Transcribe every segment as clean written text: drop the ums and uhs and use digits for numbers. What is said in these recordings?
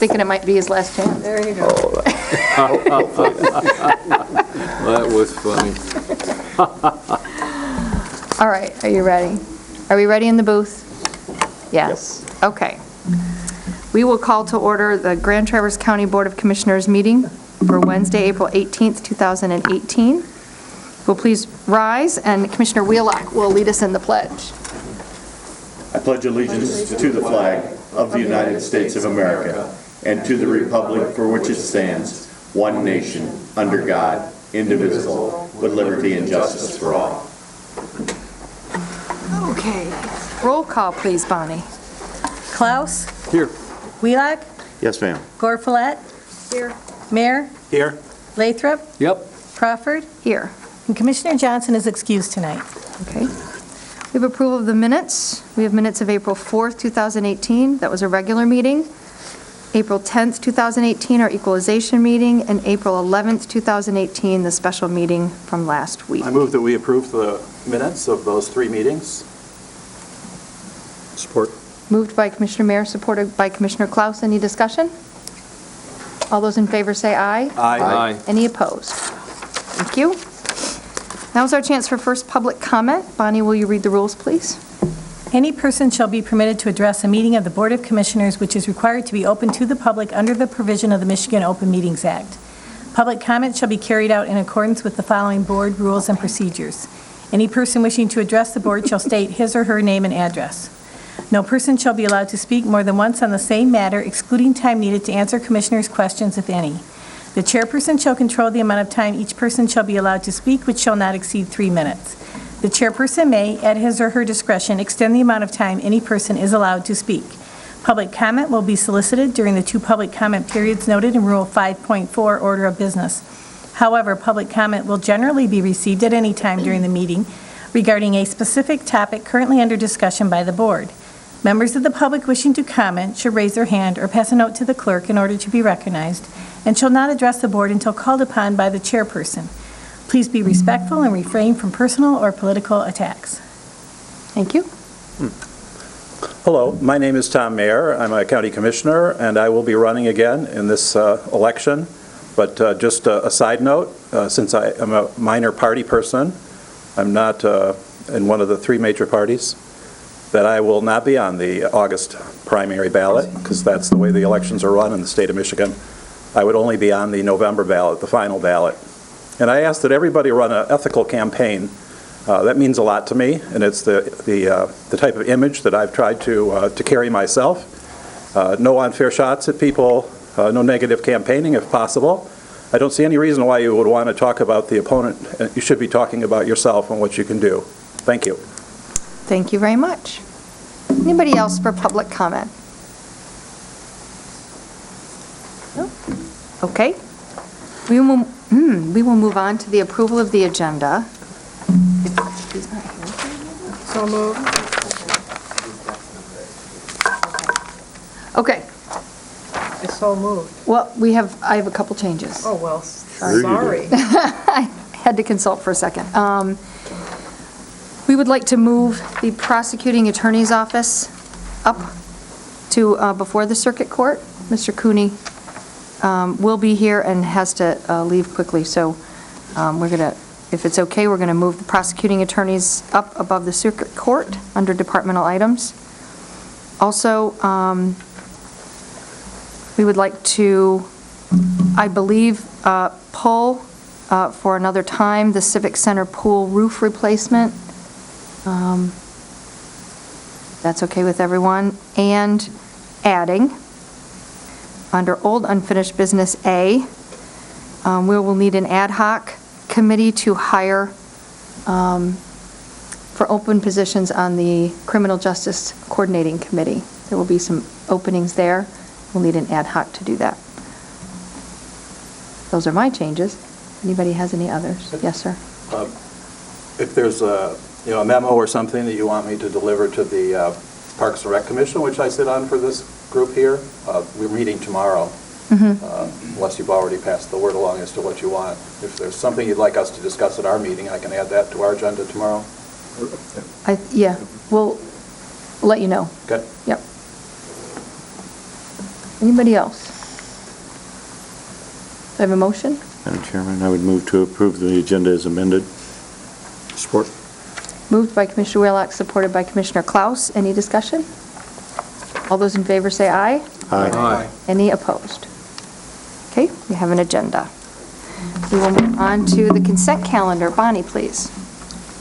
Thinking it might be his last chance. There you go. That was funny. All right, are you ready? Are we ready in the booth? Yes. Okay. We will call to order the Grand Traverse County Board of Commissioners meeting for Wednesday, April 18th, 2018. Will please rise, and Commissioner Wheelock will lead us in the pledge. I pledge allegiance to the flag of the United States of America and to the republic for which it stands, one nation, under God, indivisible, with liberty and justice for all. Okay. Roll call, please, Bonnie. Klaus? Here. Wheelock? Yes, ma'am. Gorfulet? Here. Mayor? Here. Lathrop? Yep. Crawford? Here. And Commissioner Johnson is excused tonight. Okay. We have approval of the minutes. We have minutes of April 4th, 2018. That was a regular meeting. April 10th, 2018, our equalization meeting, and April 11th, 2018, the special meeting from last week. I move that we approve the minutes of those three meetings. Support. Moved by Commissioner Mayer, supported by Commissioner Klaus. Any discussion? All those in favor say aye. Aye. Any opposed? Thank you. Now's our chance for first public comment. Bonnie, will you read the rules, please? Any person shall be permitted to address a meeting of the Board of Commissioners which is required to be open to the public under the provision of the Michigan Open Meetings Act. Public comment shall be carried out in accordance with the following board rules and procedures. Any person wishing to address the board shall state his or her name and address. No person shall be allowed to speak more than once on the same matter, excluding time needed to answer commissioners' questions, if any. The chairperson shall control the amount of time each person shall be allowed to speak, which shall not exceed 3 minutes. The chairperson may, at his or her discretion, extend the amount of time any person is allowed to speak. Public comment will be solicited during the 2 public comment periods noted in Rule 5.4, Order of Business. However, public comment will generally be received at any time during the meeting regarding a specific topic currently under discussion by the board. Members of the public wishing to comment should raise their hand or pass a note to the clerk in order to be recognized, and shall not address the board until called upon by the chairperson. Please be respectful and refrain from personal or political attacks. Thank you. Hello, my name is Tom Mayer. I'm a county commissioner, and I will be running again in this election. But just a side note, since I am a minor party person, I'm not in one of the 3 major parties, that I will not be on the August primary ballot, because that's the way the elections are run in the state of Michigan. I would only be on the November ballot, the final ballot. And I ask that everybody run an ethical campaign. That means a lot to me, and it's the type of image that I've tried to carry myself. No unfair shots at people, no negative campaigning if possible. I don't see any reason why you would want to talk about the opponent. You should be talking about yourself and what you can do. Thank you. Thank you very much. Anybody else for public comment? No? Okay. We will move on to the approval of the agenda. He's not here. So moved. Okay. It's so moved. Well, I have a couple changes. Oh, well, sorry. I had to consult for a second. We would like to move the prosecuting attorney's office up to before the circuit court. Mr. Cooney will be here and has to leave quickly, so we're going to, if it's okay, we're going to move the prosecuting attorneys up above the circuit court under departmental items. Also, we would like to, I believe, pull for another time the Civic Center pool roof replacement. That's okay with everyone. And adding, under old unfinished business A, we will need an ad hoc committee to hire for open positions on the Criminal Justice Coordinating Committee. There will be some openings there. We'll need an ad hoc to do that. Those are my changes. Anybody has any others? Yes, sir. If there's a memo or something that you want me to deliver to the Parks and Rec Commission, which I sit on for this group here, we're meeting tomorrow, unless you've already passed the word along as to what you want. If there's something you'd like us to discuss at our meeting, I can add that to our agenda tomorrow. Yeah, we'll let you know. Okay. Yep. Anybody else? Do I have a motion? Madam Chairman, I would move to approve the agenda as amended. Support. Moved by Commissioner Wheelock, supported by Commissioner Klaus. Any discussion? All those in favor say aye. Aye. Any opposed? Okay, we have an agenda. We will move on to the consent calendar. Bonnie, please.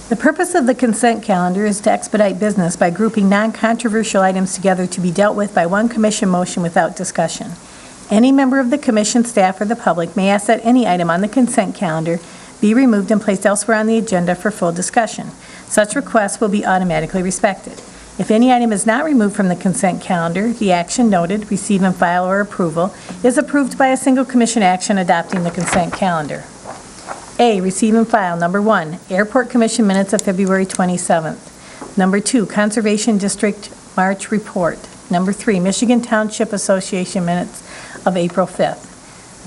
The purpose of the consent calendar is to expedite business by grouping non-controversial items together to be dealt with by one commission motion without discussion. Any member of the commission, staff, or the public may ask that any item on the consent calendar be removed and placed elsewhere on the agenda for full discussion. Such requests will be automatically respected. If any item is not removed from the consent calendar, the action noted, receive and file or approval, is approved by a single commission action adopting the consent calendar. A, receive and file. Number 1, Airport Commission minutes of February 27th. Number 2, Conservation District March report. Number 3, Michigan Township Association minutes of April 5th.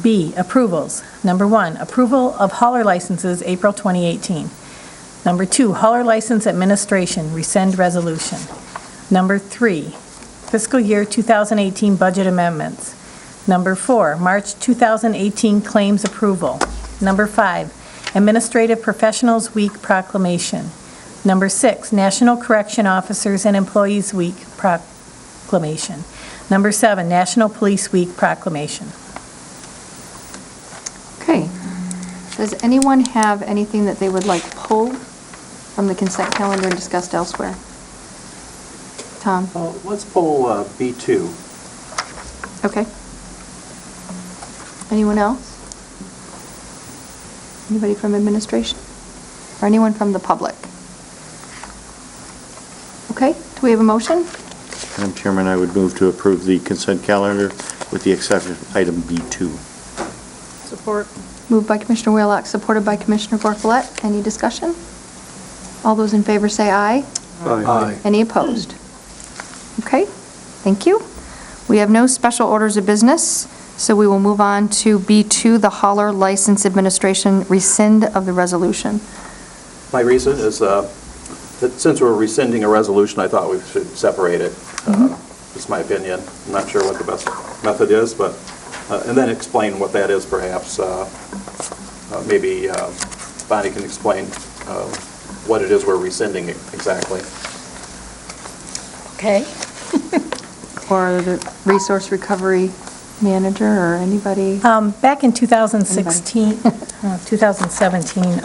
B, approvals. Number 1, approval of hauler licenses, April 2018. Number 2, hauler license administration, rescind resolution. Number 3, fiscal year 2018 budget amendments. Number 4, March 2018 claims approval. Number 5, Administrative Professionals Week proclamation. Number 6, National Correction Officers and Employees Week proclamation. Number 7, National Police Week proclamation. Okay. Does anyone have anything that they would like pulled from the consent calendar and discussed elsewhere? Tom? Well, let's pull B2. Okay. Anyone else? Anybody from administration? Or anyone from the public? Okay, do we have a motion? Madam Chairman, I would move to approve the consent calendar with the exception of item B2. Support. Moved by Commissioner Wheelock, supported by Commissioner Gorfulet. Any discussion? All those in favor say aye. Aye. Any opposed? Okay, thank you. We have no special orders of business, so we will move on to B2, the hauler license administration, rescind of the resolution. My reason is that since we're rescinding a resolution, I thought we should separate it. It's my opinion. I'm not sure what the best method is, but, and then explain what that is perhaps. Maybe Bonnie can explain what it is we're rescinding exactly. Okay. Or the resource recovery manager, or anybody? Back in 2016, 2017,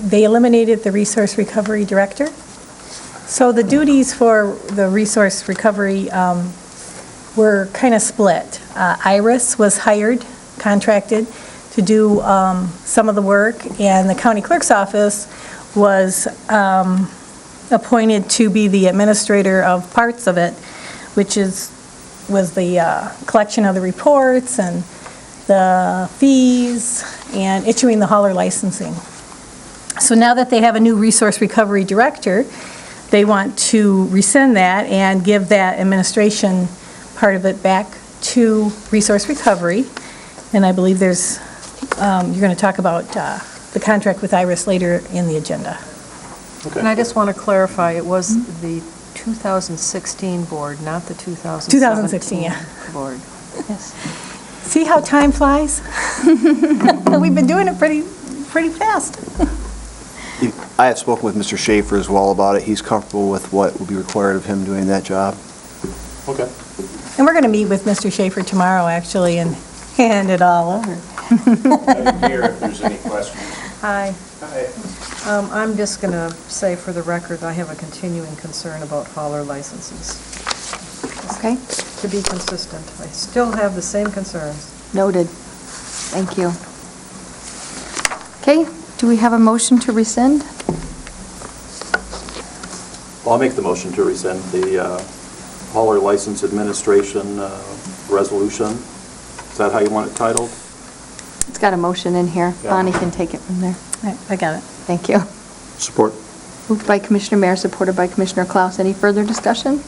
they eliminated the resource recovery director. So the duties for the resource recovery were kind of split. Iris was hired, contracted to do some of the work, and the county clerk's office was appointed to be the administrator of parts of it, which was the collection of the reports and the fees and issuing the hauler licensing. So now that they have a new resource recovery director, they want to rescind that and give that administration part of it back to resource recovery. And I believe there's, you're going to talk about the contract with Iris later in the agenda. Okay. And I just want to clarify, it was the 2016 board, not the 2017 2016, yeah. board. Yes. See how time flies? We've been doing it pretty fast. I have spoken with Mr. Schaefer as well about it. He's comfortable with what will be required of him doing that job. Okay. And we're going to meet with Mr. Schaefer tomorrow, actually, and hand it all over. I'm here if there's any questions. Hi. I'm just going to say for the record, I have a continuing concern about hauler licenses. Okay, To be consistent, I still have the same concerns. noted. Thank you. Okay, do we have a motion to rescind? Well, I'll make the motion to rescind the hauler license administration resolution. Is that how you want it titled? It's got a motion in here. Yeah. Bonnie can take it from there. I got it. Thank you. Support. Moved by Commissioner Mayer, supported by Commissioner Klaus. Any further discussion?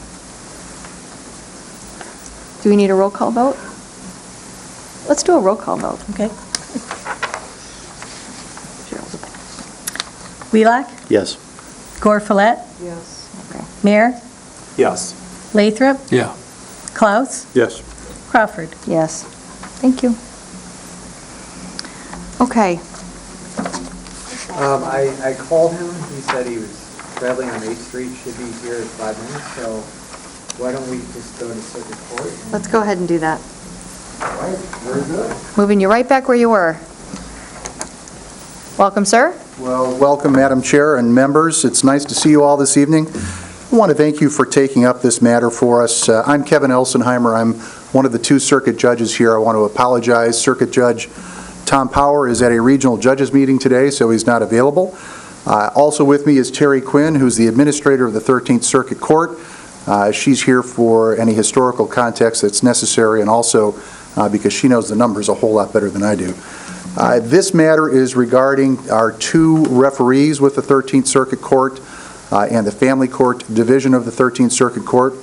Do we need a roll call vote? Let's do a roll call vote. Okay. Wheelock? Yes. Gore Follett? Yes. Okay. Mayor? Yes. Lathrop, Yeah. Klaus, Yes. Crawford. Yes. Thank you. Okay. I called him, he said he was traveling on 8th Street, should be here in 5 minutes, so why don't we just go to circuit court? Let's go ahead and do that. All right, very good. Moving you right back where you were. Welcome, sir. Well, welcome, Madam Chair and members. It's nice to see you all this evening. I want to thank you for taking up this matter for us. I'm Kevin Elsenheimer. I'm one of the 2 circuit judges here. I want to apologize. Circuit Judge Tom Power is at a regional judges meeting today, so he's not available. Also with me is Terry Quinn, who's the administrator of the 13th Circuit Court. She's here for any historical context that's necessary, and also because she knows the numbers a whole lot better than I do. This matter is regarding our 2 referees with the 13th Circuit Court and the Family Court Division of the 13th Circuit Court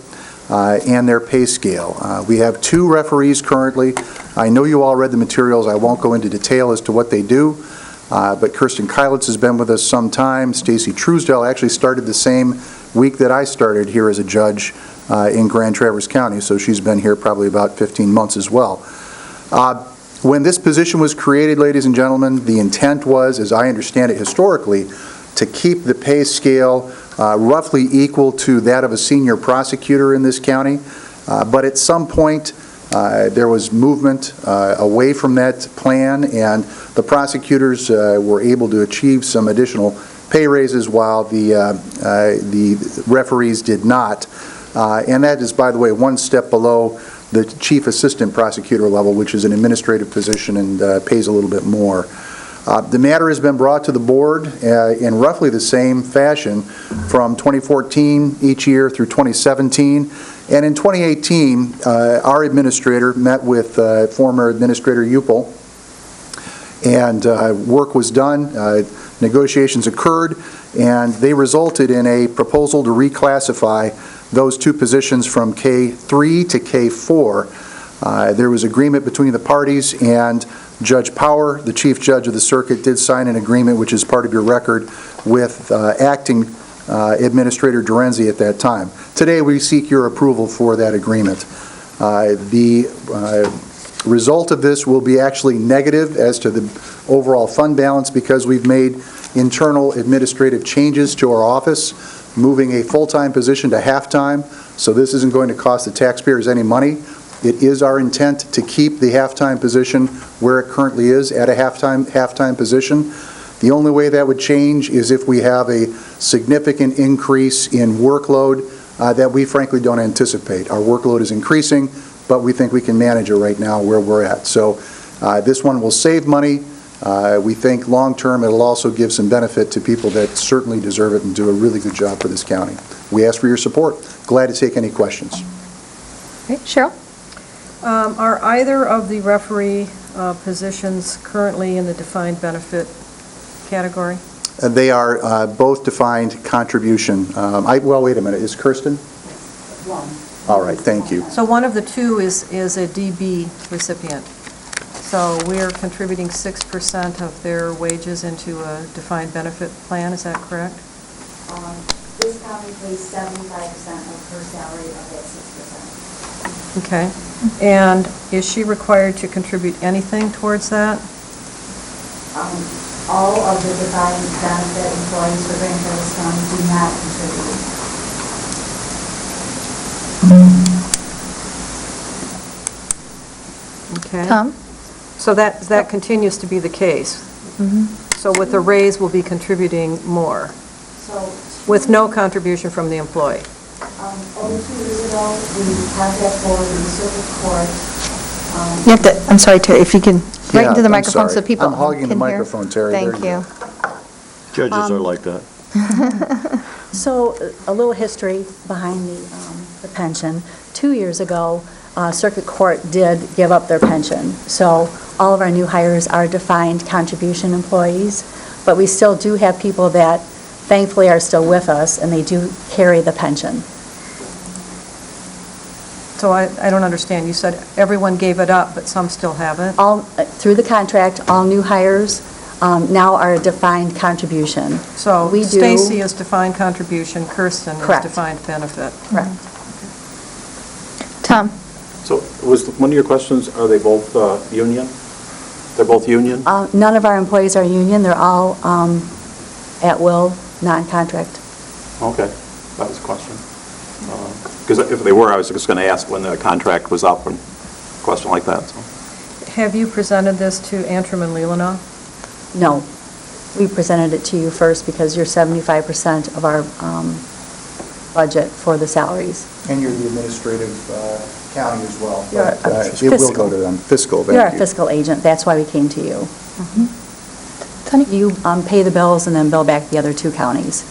and their pay scale. We have 2 referees currently. I know you all read the materials. I won't go into detail as to what they do, but Kirsten Kylitz has been with us some time. Stacy Truesdell actually started the same week that I started here as a judge in Grand Traverse County, so she's been here probably about 15 months as well. When this position was created, ladies and gentlemen, the intent was, as I understand it historically, to keep the pay scale roughly equal to that of a senior prosecutor in this county. But at some point, there was movement away from that plan, and the prosecutors were able to achieve some additional pay raises while the referees did not. And that is, by the way, one step below the chief assistant prosecutor level, which is an administrative position and pays a little bit more. The matter has been brought to the board in roughly the same fashion from 2014 each year through 2017. And in 2018, our administrator met with former Administrator Upel, and work was done. Negotiations occurred, and they resulted in a proposal to reclassify those 2 positions from K3 to K4. There was agreement between the parties, and Judge Power, the chief judge of the circuit, did sign an agreement, which is part of your record, with acting Administrator Dorenzi at that time. Today, we seek your approval for that agreement. The result of this will be actually negative as to the overall fund balance because we've made internal administrative changes to our office, moving a full-time position to half-time, so this isn't going to cost the taxpayers any money. It is our intent to keep the half-time position where it currently is at a half-time position. The only way that would change is if we have a significant increase in workload that we frankly don't anticipate. Our workload is increasing, but we think we can manage it right now where we're at. So this one will save money. We think long-term it'll also give some benefit to people that certainly deserve it and do a really good job for this county. We ask for your support. Glad to take any questions. Okay, Cheryl? Are either of the referee positions currently in the defined benefit category? They are both defined contribution. Well, wait a minute. Is Kirsten? One. All right, thank you. So one of the 2 is a DB recipient. So we're contributing 6% of their wages into a defined benefit plan, is that correct? This county pays 75% of her salary of that 6%. Okay. And is she required to contribute anything towards that? All of the defined benefit employees for Grand Traverse County do not contribute. Okay. Tom? So that continues to be the case? Mm-hmm. So with the raise, we'll be contributing more, So with no contribution from the employee? over 2 years ago, we had that for the circuit court. You have to, I'm sorry, Terry, if you can, right Yeah, into the I'm microphone so sorry. people I'm can hear. hogging the microphone, Terry. There Thank you you. Judges are like that. So a little history behind the pension. 2 years ago, Circuit Court did give up their pension. So all of our new hires are defined contribution employees, but we still do have people that thankfully are still with us, and they do carry the pension. So I don't understand. You said everyone gave it up, but some still haven't? All, through the contract, all new hires now are a defined contribution. So We do- Stacy is defined contribution, Kirsten is Correct. defined benefit. Correct. Tom? So was one of your questions, are they both union? They're both union? None of our employees are union. They're all at-will, non-contract. Okay, that was a question. Because if they were, I was just going to ask when the contract was up and a question like that. So. Have you presented this to Antrim and Leelanau? No. We presented it to you first because you're 75% of our budget for the salaries. And you're the administrative county as well. You're but, a it will fiscal. go to them. Fiscal, You're our thank you. fiscal agent. That's why we came to you. Tony? You pay the bills and then bill back the other two counties.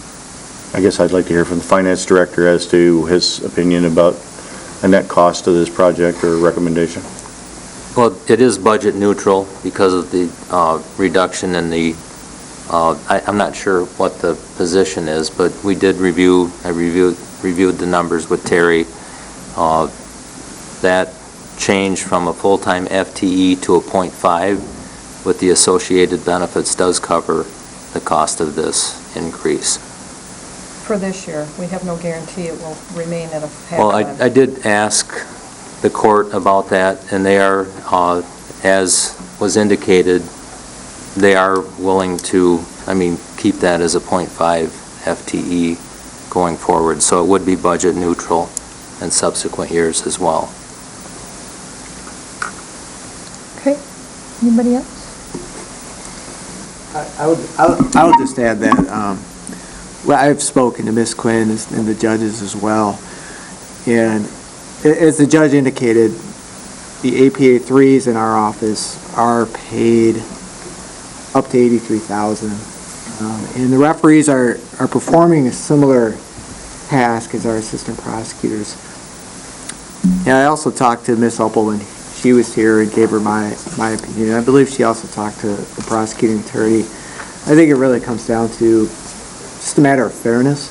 I guess I'd like to hear from the finance director as to his opinion about a net cost of this project or recommendation. Well, it is budget neutral because of the reduction in the, I'm not sure what the position is, but we did I reviewed the numbers with Terry. That change from a full-time FTE to a .5 with the associated benefits does cover the cost of this increase. For this year, we have no guarantee it will remain at a half-time. Well, I did ask the court about that, and they are, as was indicated, they are willing to, keep that as a .5 FTE going forward. So it would be budget neutral in subsequent years as well. Okay. Anybody else? I would just add that, well, I've spoken to Ms. Quinn and the judges as well, and as the judge indicated, the APA 3s in our office are paid up to $83,000, and the referees are performing a similar task as our assistant prosecutors. And I also talked to Ms. Uppel when she was here and gave her my opinion. I believe she also talked to the prosecuting attorney. I think it really comes down to just a matter of fairness,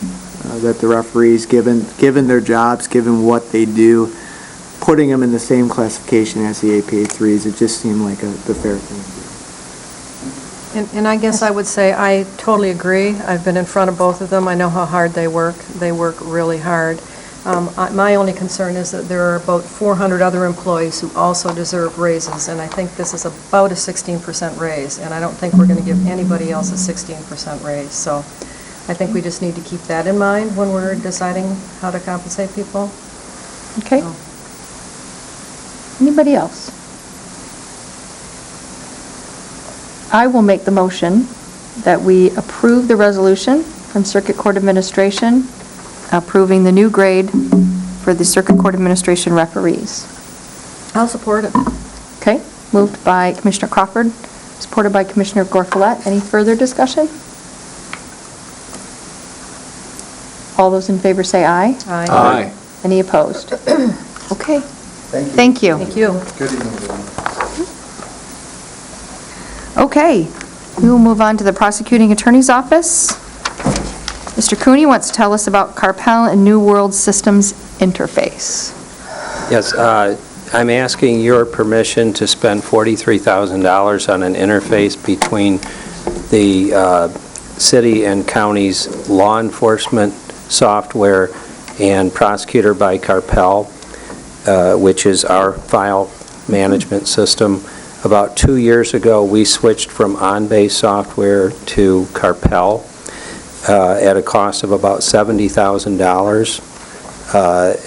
that the referees, given their jobs, given what they do, putting them in the same classification as the APA 3s, it just seemed like the fair thing to do. And I guess I would say I totally agree. I've been in front of both of them. I know how hard they work. They work really hard. My only concern is that there are about 400 other employees who also deserve raises, and I think this is about a 16% raise, and I don't think we're going to give anybody else a 16% raise. So I think we just need to keep that in mind when we're deciding how to compensate people. Okay. Anybody else? I will make the motion that we approve the resolution from Circuit Court Administration approving the new grade for the Circuit Court Administration referees. I'll support it. Okay, moved by Commissioner Crawford, supported by Commissioner Gorfulet. Any further discussion? All those in favor say aye. Aye. Aye. Any opposed? Okay. Thank you. Thank you. Thank you. Good evening, everyone. Okay, we will move on to the Prosecuting Attorney's Office. Mr. Cooney wants to tell us about Carpel and New World Systems interface. Yes, I'm asking your permission to spend $43,000 on an interface between the city and county's law enforcement software and Prosecutor by Carpel, which is our file management system. About 2 years ago, we switched from OnBase software to Carpel at a cost of about $70,000.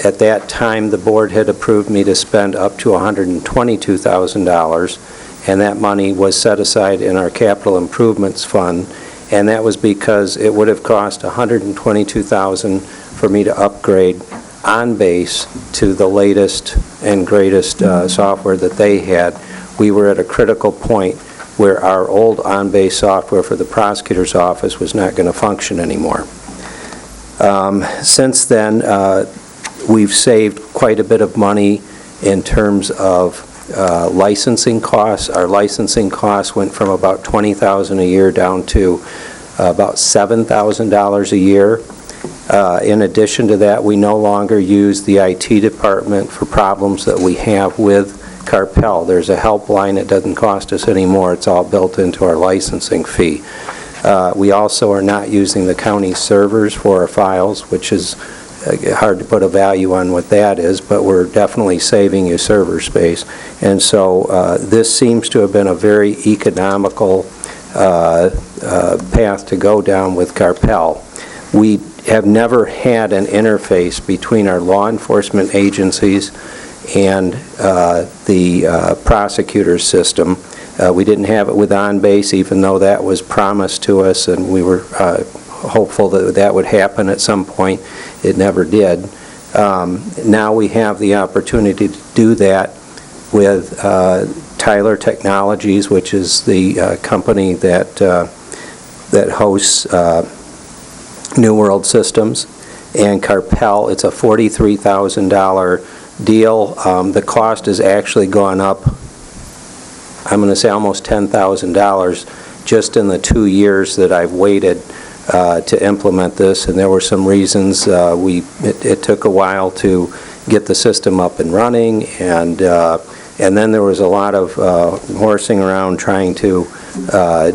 At that time, the board had approved me to spend up to $122,000, and that money was set aside in our capital improvements fund, and that was because it would have cost $122,000 for me to upgrade OnBase to the latest and greatest software that they had. We were at a critical point where our old OnBase software for the prosecutor's office was not going to function anymore. Since then, we've saved quite a bit of money in terms of licensing costs. Our licensing costs went from about $20,000 a year down to about $7,000 a year. In addition to that, we no longer use the IT department for problems that we have with Carpel. There's a helpline. It doesn't cost us any more. It's all built into our licensing fee. We also are not using the county servers for our files, which is hard to put a value on what that is, but we're definitely saving you server space. And so this seems to have been a very economical path to go down with Carpel. We have never had an interface between our law enforcement agencies and the prosecutor system. We didn't have it with OnBase, even though that was promised to us, and we were hopeful that that would happen at some point. It never did. Now we have the opportunity to do that with Tyler Technologies, which is the company that hosts New World Systems, and Carpel. It's a $43,000 deal. The cost has actually gone up, I'm going to say almost $10,000 just in the 2 years that I've waited to implement this, and there were some reasons. It took a while to get the system up and running, and then there was a lot of horsing around trying to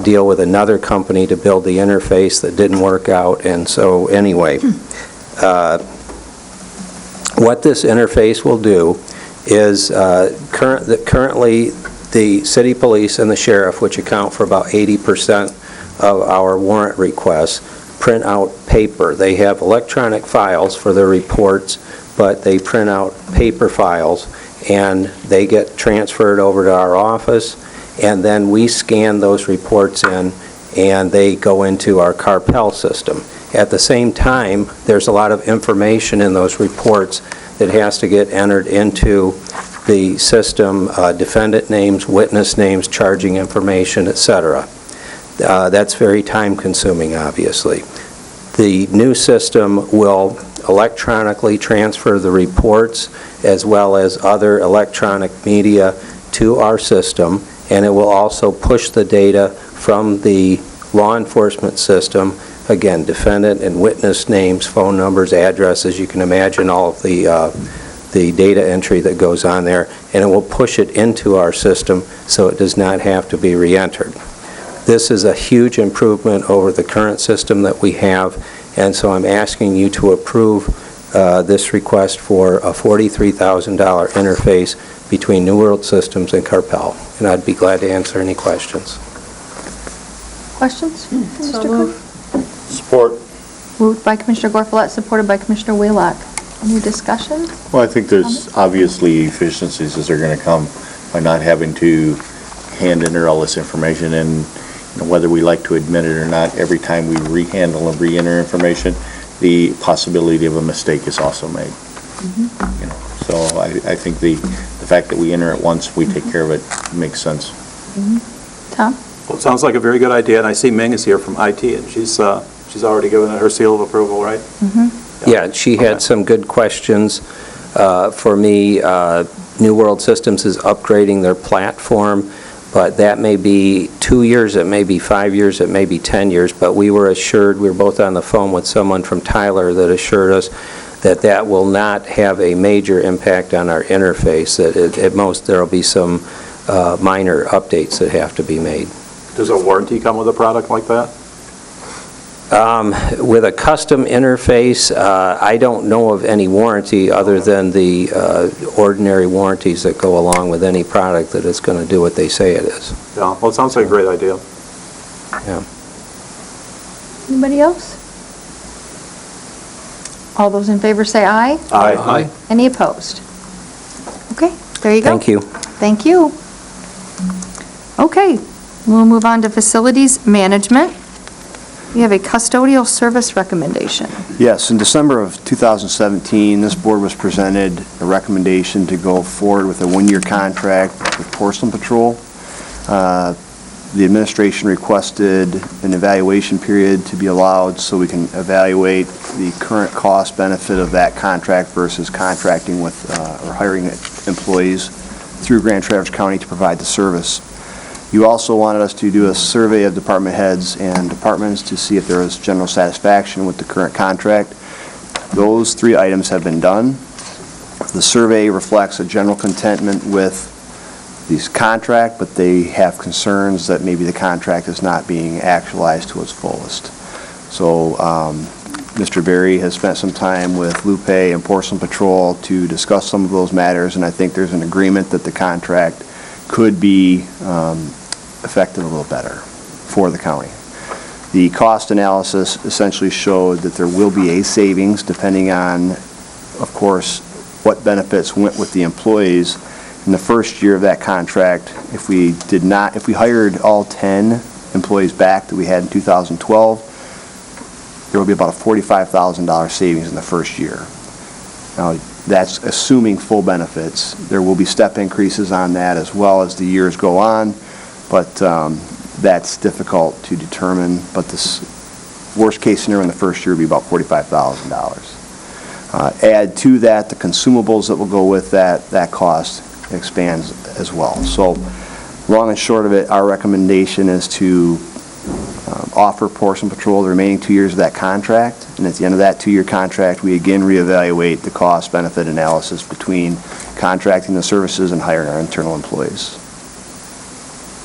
deal with another company to build the interface that didn't work out. And so anyway, what this interface will do is currently the city police and the sheriff, which account for about 80% of our warrant requests, print out paper. They have electronic files for their reports, but they print out paper files, and they get transferred over to our office, and then we scan those reports in, and they go into our Carpel system. At the same time, there's a lot of information in those reports that has to get entered into the system, defendant names, witness names, charging information, etc. That's very time-consuming, obviously. The new system will electronically transfer the reports as well as other electronic media to our system, and it will also push the data from the law enforcement system, again, defendant and witness names, phone numbers, addresses. You can imagine all of the data entry that goes on there, and it will push it into our system so it does not have to be re-entered. This is a huge improvement over the current system that we have, and so I'm asking you to approve this request for a $43,000 interface between New World Systems and Carpel, and I'd be glad to answer any questions. Questions? Mr. Coon? Support. Moved by Commissioner Gorfulet, supported by Commissioner Wheelock. Any discussion? Well, I think there's obviously efficiencies that are going to come by not having to hand enter all this information, and whether we like to admit it or not, every time we rehandle and re-enter information, the possibility of a mistake is also made. So I think the fact that we enter it once, we take care of it, makes sense. Tom? Well, it sounds like a very good idea, and I see Ming is here from IT, and she's already given it her seal of approval, right? Yeah, she had some good questions for me. New World Systems is upgrading their platform, but that may be 2 years, it may be 5 years, it may be 10 years, but we were assured, we were both on the phone with someone from Tyler that assured us that that will not have a major impact on our interface, that at most there will be some minor updates that have to be made. Does a warranty come with a product like that? With a custom interface, I don't know of any warranty other than the ordinary warranties that go along with any product that it's going to do what they say it is. Yeah, well, it sounds like a great idea. Yeah. Anybody else? All those in favor say aye. Aye. Any opposed? Okay, there you go. Thank you. Thank you. Okay, we'll move on to facilities management. We have a custodial service recommendation. Yes, in December of 2017, this board was presented a recommendation to go forward with a one-year contract with Porcelain Patrol. The administration requested an evaluation period to be allowed so we can evaluate the current cost benefit of that contract versus contracting with or hiring employees through Grand Traverse County to provide the service. You also wanted us to do a survey of department heads and departments to see if there is general satisfaction with the current contract. Those 3 items have been done. The survey reflects a general contentment with this contract, but they have concerns that maybe the contract is not being actualized to its fullest. So Mr. Berry has spent some time with Lupe and Porcelain Patrol to discuss some of those matters, and I think there's an agreement that the contract could be affected a little better for the county. The cost analysis essentially showed that there will be a savings depending on, of course, what benefits went with the employees. In the first year of that contract, if we hired all 10 employees back that we had in 2012, there will be about a $45,000 savings in the first year. Now, that's assuming full benefits. There will be step increases on that as well as the years go on, but that's difficult to determine. But this worst-case scenario in the first year would be about $45,000. Add to that the consumables that will go with that cost expands as well. So long and short of it, our recommendation is to offer Porcelain Patrol the remaining 2 years of that contract, and at the end of that 2-year contract, we again reevaluate the cost-benefit analysis between contracting the services and hiring our internal employees.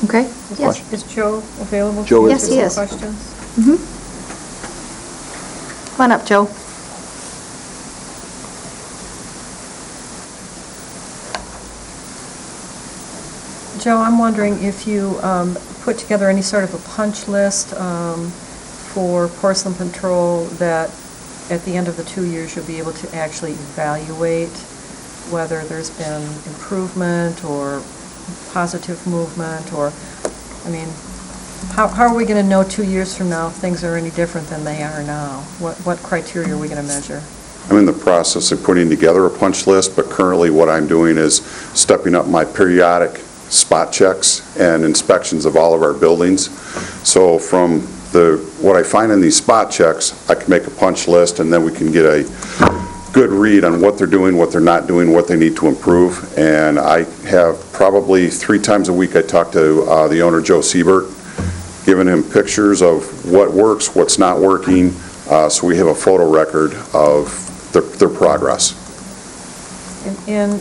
Okay? Yes. Is Joe available? Joe to is. answer Yes, some he is. questions? Come on up, Joe. Joe, I'm wondering if you put together any sort of a punch list for Porcelain Patrol that at the end of the 2 years you'll be able to actually evaluate whether there's been improvement or positive movement, or, I mean, how are we going to know 2 years from now if things are any different than they are now? What criteria are we going to measure? I'm in the process of putting together a punch list, but currently what I'm doing is stepping up my periodic spot checks and inspections of all of our buildings. So from what I find in these spot checks, I can make a punch list, and then we can get a good read on what they're doing, what they're not doing, what they need to improve. And I have probably 3 times a week I talk to the owner, Joe Siebert, giving him pictures of what works, what's not working, so we have a photo record of their progress. And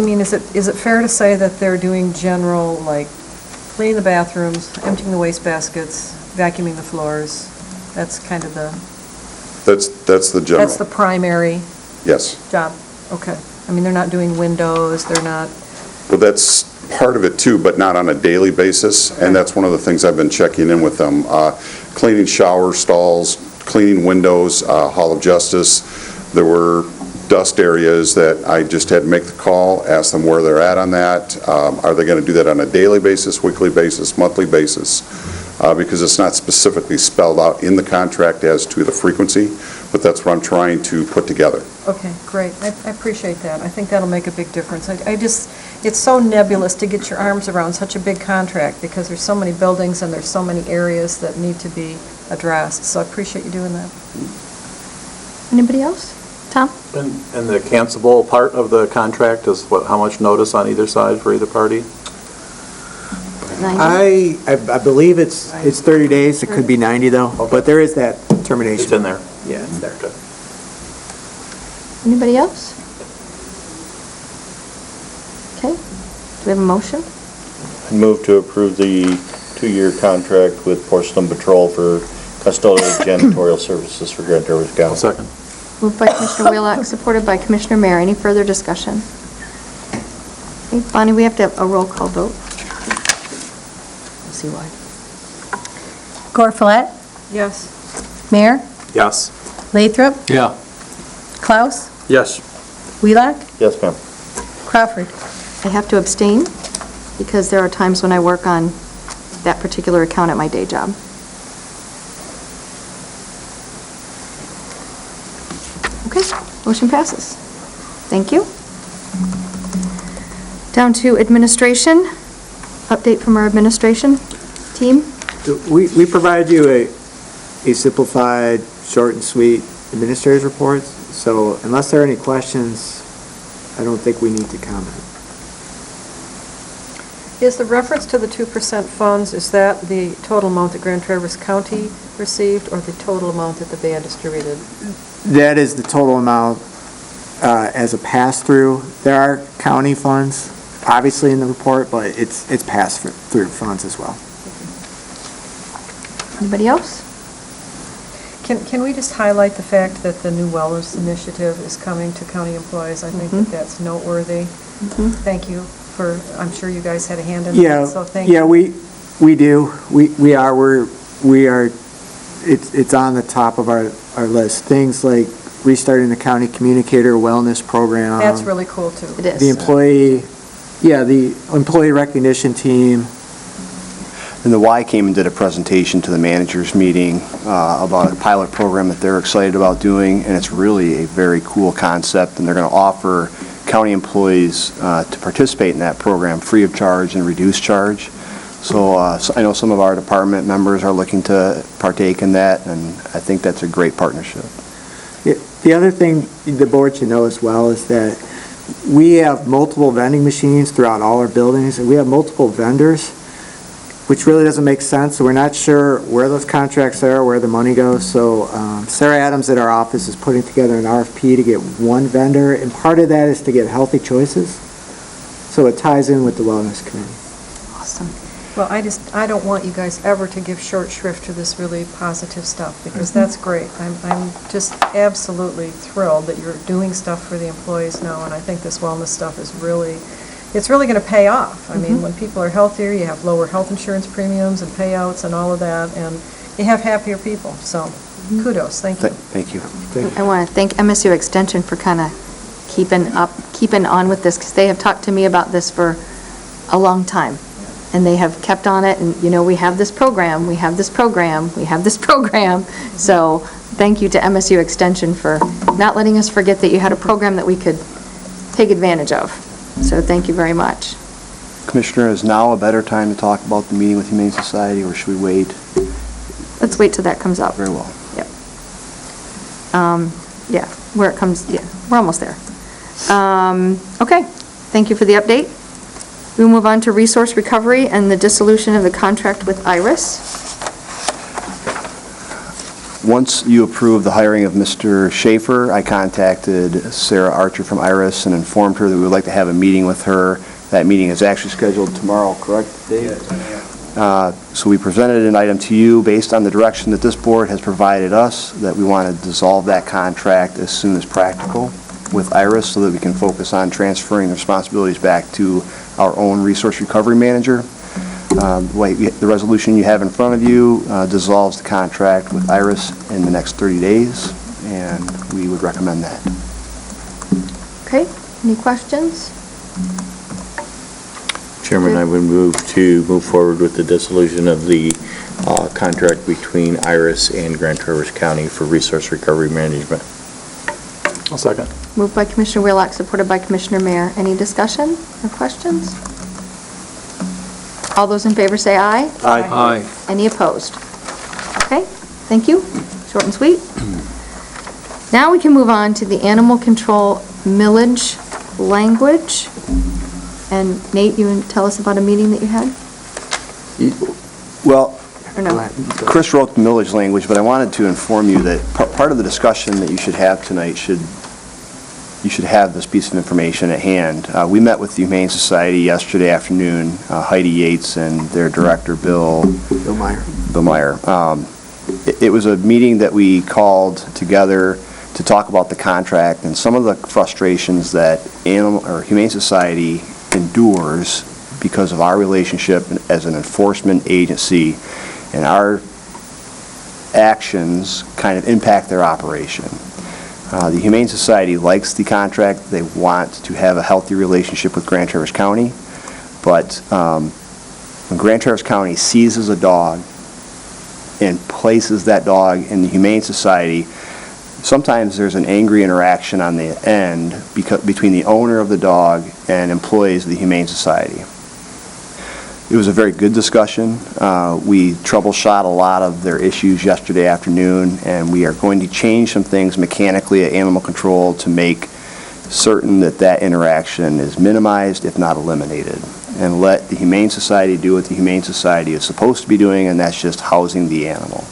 is it fair to say that they're doing general, like, cleaning the bathrooms, emptying the waste baskets, vacuuming the floors? That's kind of the... That's the general. That's the primary Yes. job? Okay. I mean, they're not doing windows, they're not... Well, that's part of it too, but not on a daily basis, and that's one of the things I've been checking in with them. Cleaning shower stalls, cleaning windows, Hall of Justice. There were dust areas that I just had to make the call, ask them where they're at on that. Are they going to do that on a daily basis, weekly basis, monthly basis? Because it's not specifically spelled out in the contract as to the frequency, but that's what I'm trying to put together. Okay, great. I appreciate that. I think that'll make a big difference. It's so nebulous to get your arms around such a big contract because there's so many buildings and there's so many areas that need to be addressed. So I appreciate you doing that. Anybody else? Tom? And the cancelable part of the contract is what, how much notice on either side for either party? 90? I believe it's 30 days, it could be 90 though, but there is that termination. It's in there. Yeah, it's there. Okay. Anybody else? Okay. Do we have a motion? Move to approve the 2-year contract with Porcelain Patrol for custodial janitorial services for Grand Traverse County. Second. Moved by Commissioner Wheelock, supported by Commissioner Mayer. Any further discussion? Okay, Bonnie, we have to have a roll call vote. Let's see why. Gore Follett, Yes. Mayor, Yes. Lathrop, Yeah. Klaus, Yes. Wheelock, Yes, ma'am. Crawford. I have to abstain because there are times when I work on that particular account at my day job. Okay, motion passes. Thank you. Down to administration. Update from our administration team. We provide you a simplified, short and sweet administrator's report, so unless there are any questions, I don't think we need to comment. Is the reference to the 2% funds, is that the total amount that Grand Traverse County received or the total amount that the band distributed? That is the total amount as a pass-through. There are county funds, obviously, in the report, but it's pass-through funds as well. Anybody else? Can we just highlight the fact that the new wellness initiative is coming to county employees? I think that that's noteworthy. Thank you for, I'm sure you guys had a hand in that, so thank you. Yeah, we do. We are, it's on the top of our list. Things like restarting the county communicator wellness program. That's really cool, too. It is. The employee recognition team. And the Y came and did a presentation to the managers meeting about a pilot program that they're excited about doing, and it's really a very cool concept, and they're going to offer county employees to participate in that program free of charge and reduced charge. So I know some of our department members are looking to partake in that, and I think that's a great partnership. The other thing the board should know as well is that we have multiple vending machines throughout all our buildings, and we have multiple vendors, which really doesn't make sense. So we're not sure where those contracts are, where the money goes. So Sarah Adams at our office is putting together an RFP to get one vendor, and part of that is to get healthy choices. So it ties in with the wellness committee. Awesome. Well, I don't want you guys ever to give short shrift to this really positive stuff, because that's great. I'm just absolutely thrilled that you're doing stuff for the employees now, and I think this wellness stuff is really, it's really going to pay off. I mean, when people are healthier, you have lower health insurance premiums and payouts and all of that, and you have happier people. So kudos. Thank you. Thank you. I want to thank MSU Extension for kind of keeping on with this, because they have talked to me about this for a long time. And they have kept on it, and, we have this program, we have this program, we have this program. So thank you to MSU Extension for not letting us forget that you had a program that we could take advantage of. So thank you very much. Commissioner, is now a better time to talk about the meeting with Humane Society, or should we wait? Let's wait till that comes up. Very well. Yep. Yeah, where it comes, yeah, we're almost there. Okay, thank you for the update. We'll move on to resource recovery and the dissolution of the contract with IRIS. Once you approve the hiring of Mr. Schaefer, I contacted Sarah Archer from IRIS and informed her that we would like to have a meeting with her. That meeting is actually scheduled tomorrow, correct, Dave? Yes. So we presented an item to you based on the direction that this board has provided us, that we want to dissolve that contract as soon as practical with IRIS so that we can focus on transferring the responsibilities back to our own resource recovery manager. The resolution you have in front of you dissolves the contract with IRIS in the next 30 days, and we would recommend that. Okay, any questions? Chairman, I would move forward with the dissolution of the contract between IRIS and Grand Traverse County for resource recovery management. I'll second. Moved by Commissioner Wheelock, supported by Commissioner Mayer. Any discussion or questions? All those in favor say aye. Aye. Any opposed? Okay, thank you. Short and sweet. Now we can move on to the animal control millage language. And Nate, you want to tell us about a meeting that you had? Well, Or no? Chris wrote the millage language, but I wanted to inform you that part of the discussion that you should have tonight you should have this piece of information at hand. We met with the Humane Society yesterday afternoon, Heidi Yates and their director, Bill Meyer. It was a meeting that we called together to talk about the contract and some of the frustrations that Humane Society endures because of our relationship as an enforcement agency, and our actions kind of impact their operation. The Humane Society likes the contract. They want to have a healthy relationship with Grand Traverse County, but when Grand Traverse County seizes a dog and places that dog in the Humane Society, sometimes there's an angry interaction on the end between the owner of the dog and employees of the Humane Society. It was a very good discussion. We troubleshot a lot of their issues yesterday afternoon, and we are going to change some things mechanically at Animal Control to make certain that interaction is minimized, if not eliminated, and let the Humane Society do what the Humane Society is supposed to be doing, and that's just housing the animal.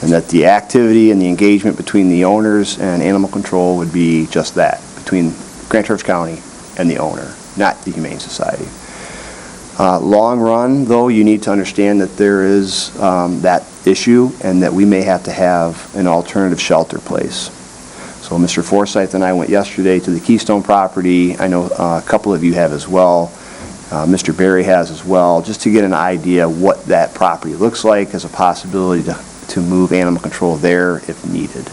And that the activity and the engagement between the owners and Animal Control would be just that, between Grand Traverse County and the owner, not the Humane Society. Long run, though, you need to understand that there is that issue and that we may have to have an alternative shelter place. So Mr. Forsythe and I went yesterday to the Keystone property. I know a couple of you have as well. Mr. Berry has as well, just to get an idea what that property looks like as a possibility to move animal control there if needed.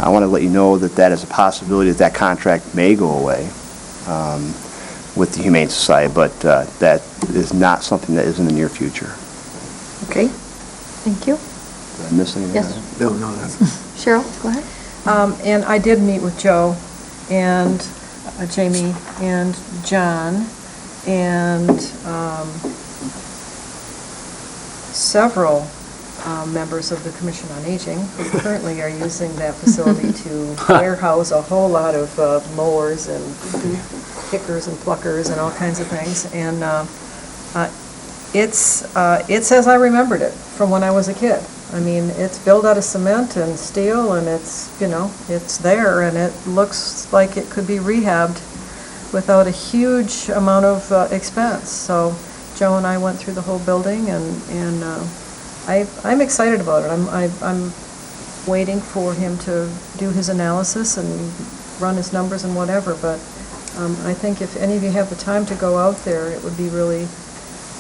I want to let you know that that is a possibility that contract may go away with the Humane Society, but that is not something that is in the near future. Okay, thank you. Did I miss anything? Yes. No, that's... Cheryl, go ahead. And I did meet with Joe and Jamie and John and several members of the Commission on Aging who currently are using that facility to warehouse a whole lot of mowers and pickers and pluckers and all kinds of things. And it's as I remembered it from when I was a kid. I mean, it's built out of cement and steel, and it's, you know, it's there, and it looks like it could be rehabbed without a huge amount of expense. So Joe and I went through the whole building, and I'm excited about it. I'm waiting for him to do his analysis and run his numbers and whatever, but I think if any of you have the time to go out there, it would be really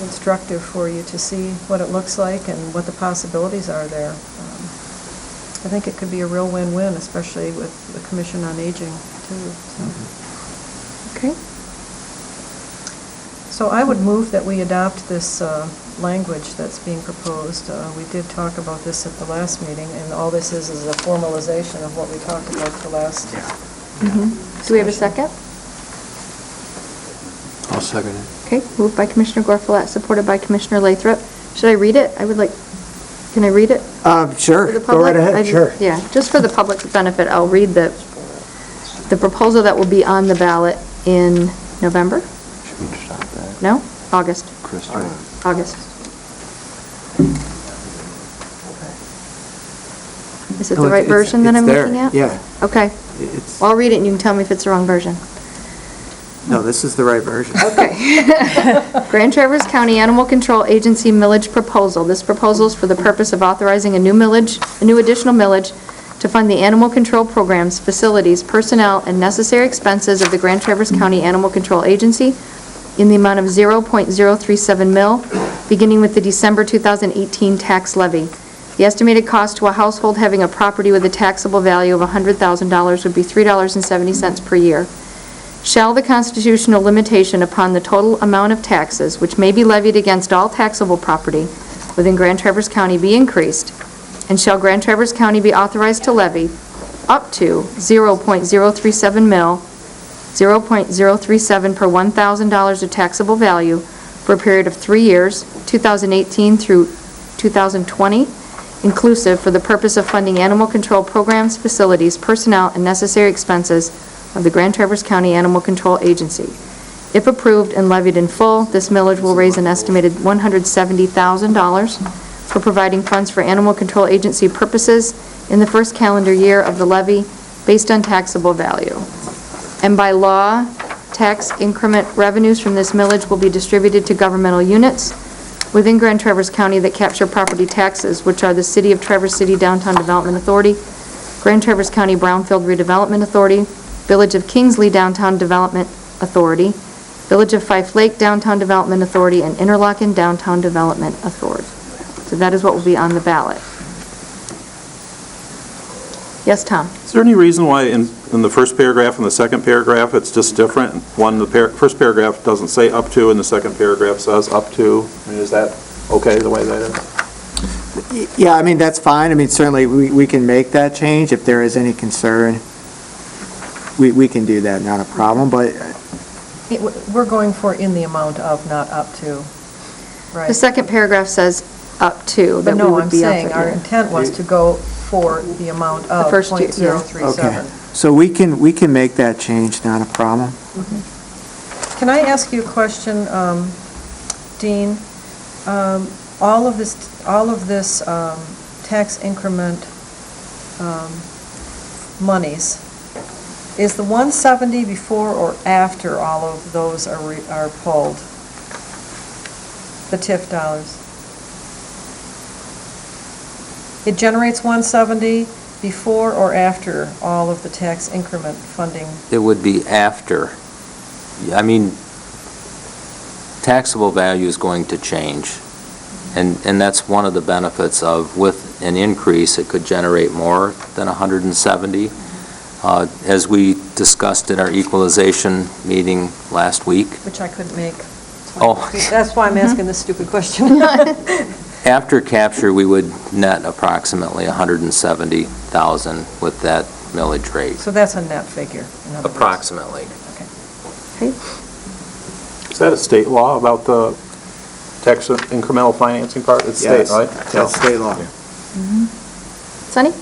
instructive for you to see what it looks like and what the possibilities are there. I think it could be a real win-win, especially with the Commission on Aging, too. Okay. So I would move that we adopt this language that's being proposed. We did talk about this at the last meeting, and all this is a formalization of what we talked about the last. Do we have a second? I'll second it. Okay, moved by Commissioner Gorfulet, supported by Commissioner Lathrop. Should I read it? Can I read it? Sure, For the go right public? ahead, sure. Yeah, just for the public's benefit, I'll read the proposal that will be on the ballot in November? Should we stop that? No? August. Chris, August. Is it the No, right version that it's I'm there, looking at? yeah. Okay. It's, Well, I'll read it and you can tell me if it's the wrong version. no, this is the right version. Okay. Grand Traverse County Animal Control Agency millage proposal. This proposal is for the purpose of authorizing a new additional millage to fund the animal control programs, facilities, personnel, and necessary expenses of the Grand Traverse County Animal Control Agency in the amount of 0.037 mil, beginning with the December 2018 tax levy. The estimated cost to a household having a property with a taxable value of $100,000 would be $3.70 per year. Shall the constitutional limitation upon the total amount of taxes which may be levied against all taxable property within Grand Traverse County be increased, and shall Grand Traverse County be authorized to levy up to 0.037 mil, 0.037 per $1,000 of taxable value for a period of 3 years, 2018 through 2020, inclusive, for the purpose of funding animal control programs, facilities, personnel, and necessary expenses of the Grand Traverse County Animal Control Agency. If approved and levied in full, this millage will raise an estimated $170,000 for providing funds for animal control agency purposes in the first calendar year of the levy based on taxable value. And by law, tax increment revenues from this millage will be distributed to governmental units within Grand Traverse County that capture property taxes, which are the City of Traverse City Downtown Development Authority, Grand Traverse County Brownfield Redevelopment Authority, Village of Kingsley Downtown Development Authority, Village of Fife Lake Downtown Development Authority, and Interlochen Downtown Development Authority. So that is what will be on the ballot. Yes, Tom? Is there any reason why in the first paragraph and the second paragraph, it's just different? One, the first paragraph doesn't say up to, and the second paragraph says up to. I mean, is that okay, the way that is? Yeah, I mean, that's fine. I mean, certainly, we can make that change if there is any concern. We can do that, not a problem, but We're going for in the amount of, not up to, right? The second paragraph says up to, But that we no, would I'm be saying up our to. intent was to go for the amount of The first year, yeah. .037. okay. So we can make that change, not a problem. Can I ask you a question, Dean? All of this tax increment monies, is the 170 before or after all of those are pulled? The TIF dollars? It generates 170 before or after all of the tax increment funding? It would be after. I mean, taxable value is going to change. And that's one of the benefits of, with an increase, it could generate more than 170. As we discussed at our equalization meeting last week. Which I couldn't make. Oh. That's why I'm asking this stupid question. After capture, we would net approximately 170,000 with that millage rate. So that's a net figure, in other words. Approximately. Is that a state law about the tax incremental financing part? It's state, Yes, right? that's state law. Sonny?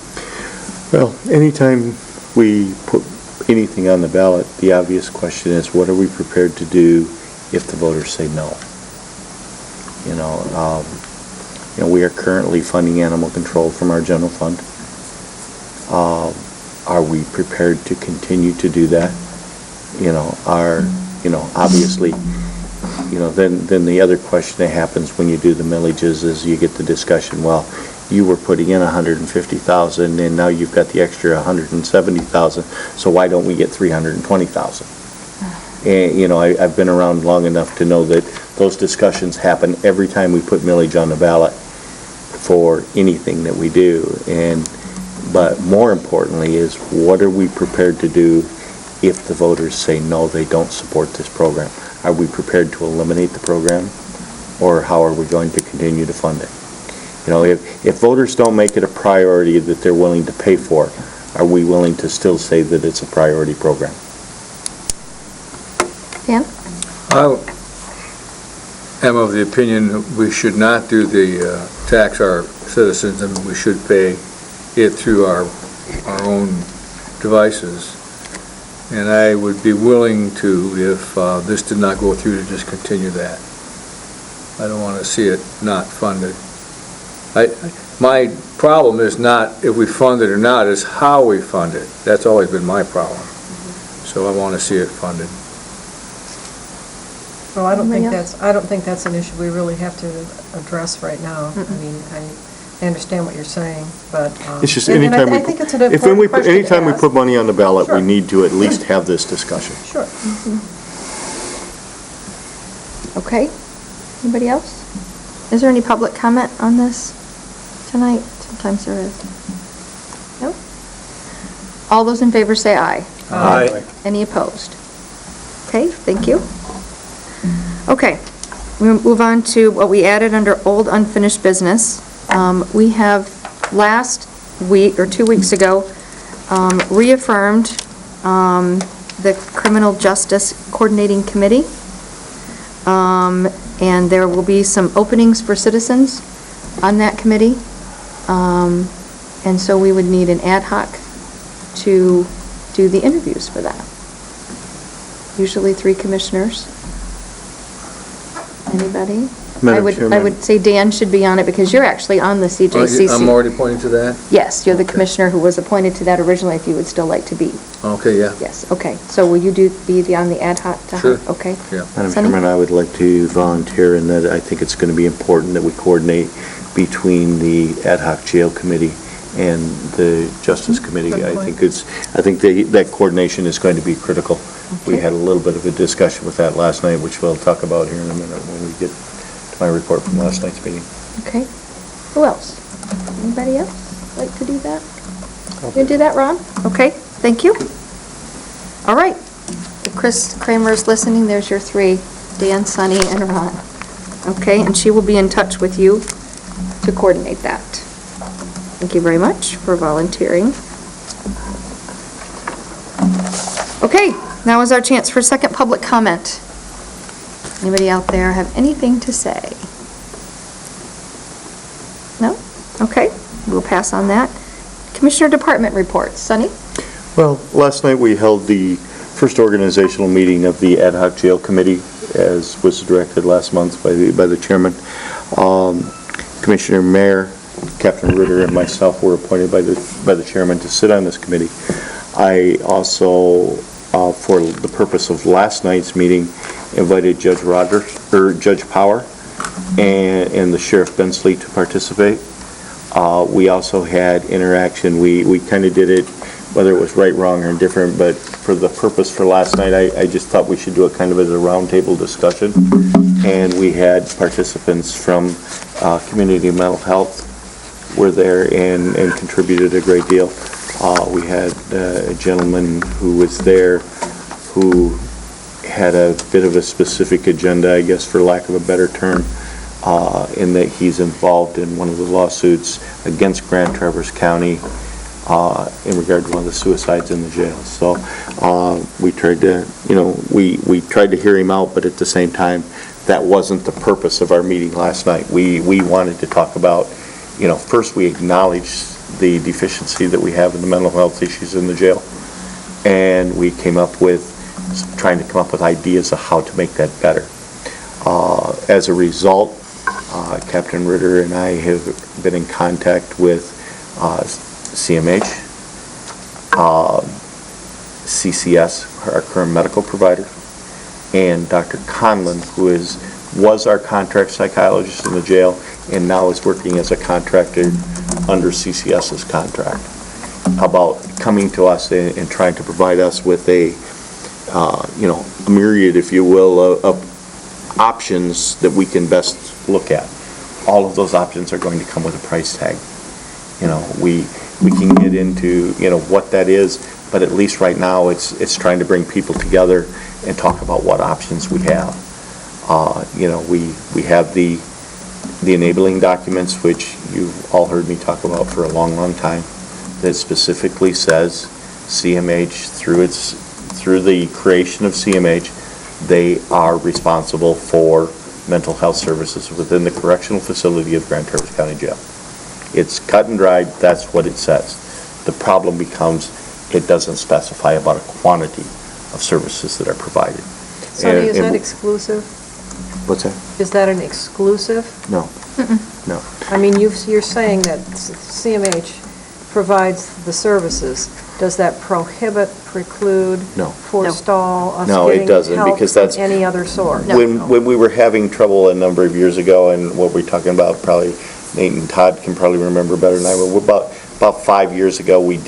Well, anytime we put anything on the ballot, the obvious question is, what are we prepared to do if the voters say no? We are currently funding animal control from our general fund. Are we prepared to continue to do that? Obviously, then the other question that happens when you do the millages is you get the discussion, well, you were putting in 150,000 and now you've got the extra 170,000, so why don't we get 320,000? And, I've been around long enough to know that those discussions happen every time we put millage on the ballot for anything that we do. But more importantly is, what are we prepared to do if the voters say no, they don't support this program? Are we prepared to eliminate the program, or how are we going to continue to fund it? If voters don't make it a priority that they're willing to pay for, are we willing to still say that it's a priority program? Dan? I am of the opinion that we should not do the tax our citizens, and we should pay it through our own devices. And I would be willing to, if this did not go through, to just continue that. I don't want to see it not funded. My problem is not if we fund it or not, is how we fund it. That's always been my problem. So I want to see it funded. Well, I don't Anybody think that's an issue we really have to address right now. I mean, I understand what you're saying, but. It's just and anytime I think it's an if important question to anytime we ask. put money on the ballot, Sure. we need to at least have this discussion. Sure. Okay. Anybody else? Is there any public comment on this tonight? Sometimes there is. No? All those in favor say aye. Aye. Any opposed? Okay, thank you. Okay, we'll move on to what we added under old unfinished business. We have last week, or 2 weeks ago, reaffirmed the Criminal Justice Coordinating Committee. And there will be some openings for citizens on that committee. And so we would need an ad hoc to do the interviews for that. Usually 3 commissioners. Anybody? Madam I Chairman. would say Dan should be on it because you're actually on the CJCC. I'm already pointing to that? Yes, you're the commissioner who was appointed to that originally, if you would still like to be. Okay, yeah. Yes, okay. So will you be on the ad hoc? Sure. Okay. Yeah. Madam Sonny? Chairman, I would like to volunteer in that I think it's going to be important that we coordinate between the ad hoc jail committee and the Justice Committee. Good I point. think that coordination is going to be critical. We had a little bit of a discussion with that last night, which we'll talk about here in a minute when we get to my report from last night's meeting. Okay. Who else? Anybody else like to do that? You do that, Ron? Okay, thank you. All right. If Chris Kramer is listening, there's your 3, Dan, Sonny, and Ron. Okay, and she will be in touch with you to coordinate that. Thank you very much for volunteering. Okay, now is our chance for second public comment. Anybody out there have anything to say? No? Okay, we'll pass on that. Commissioner Department reports. Sonny? Well, last night we held the first organizational meeting of the Ad hoc Jail Committee, as was directed last month by the chairman. Commissioner Mayer, Captain Ritter, and myself were appointed by the chairman to sit on this committee. I also, for the purpose of last night's meeting, invited Judge Power and the Sheriff Bensley to participate. We also had interaction, we kind of did it, whether it was right, wrong, or indifferent, but for the purpose for last night, I just thought we should do it kind of as a roundtable discussion. And we had participants from Community Mental Health were there and contributed a great deal. We had a gentleman who was there who had a bit of a specific agenda, I guess, for lack of a better term, in that he's involved in one of the lawsuits against Grand Traverse County in regard to one of the suicides in the jail. So we tried to, we tried to hear him out, but at the same time, that wasn't the purpose of our meeting last night. We wanted to talk about, first we acknowledged the deficiency that we have in the mental health issues in the jail, and we came up with trying to come up with ideas of how to make that better. As a result, Captain Ritter and I have been in contact with CMH, CCS, our current medical provider, and Dr. Conlon, who was our contract psychologist in the jail and now is working as a contractor under CCS's contract, about coming to us and trying to provide us with a myriad, if you will, of options that we can best look at. All of those options are going to come with a price tag. We can get into, what that is, but at least right now it's trying to bring people together and talk about what options we have. We have the enabling documents, which you've all heard me talk about for a long, long time, that specifically says CMH, through the creation of CMH, they are responsible for mental health services within the correctional facility of Grand Traverse County Jail. It's cut and dried, that's what it says. The problem becomes it doesn't specify about a quantity of services that are provided. Sonny, is that exclusive? What's that? Is that an exclusive? No. No. I mean, you're saying that CMH provides the services. Does that prohibit, preclude, No. forestall us No, it getting doesn't, help because from that's- any other sort? When we were having trouble a number of years ago, and what we're talking about, probably Nate and Todd can probably remember better than I will, about 5 years ago, we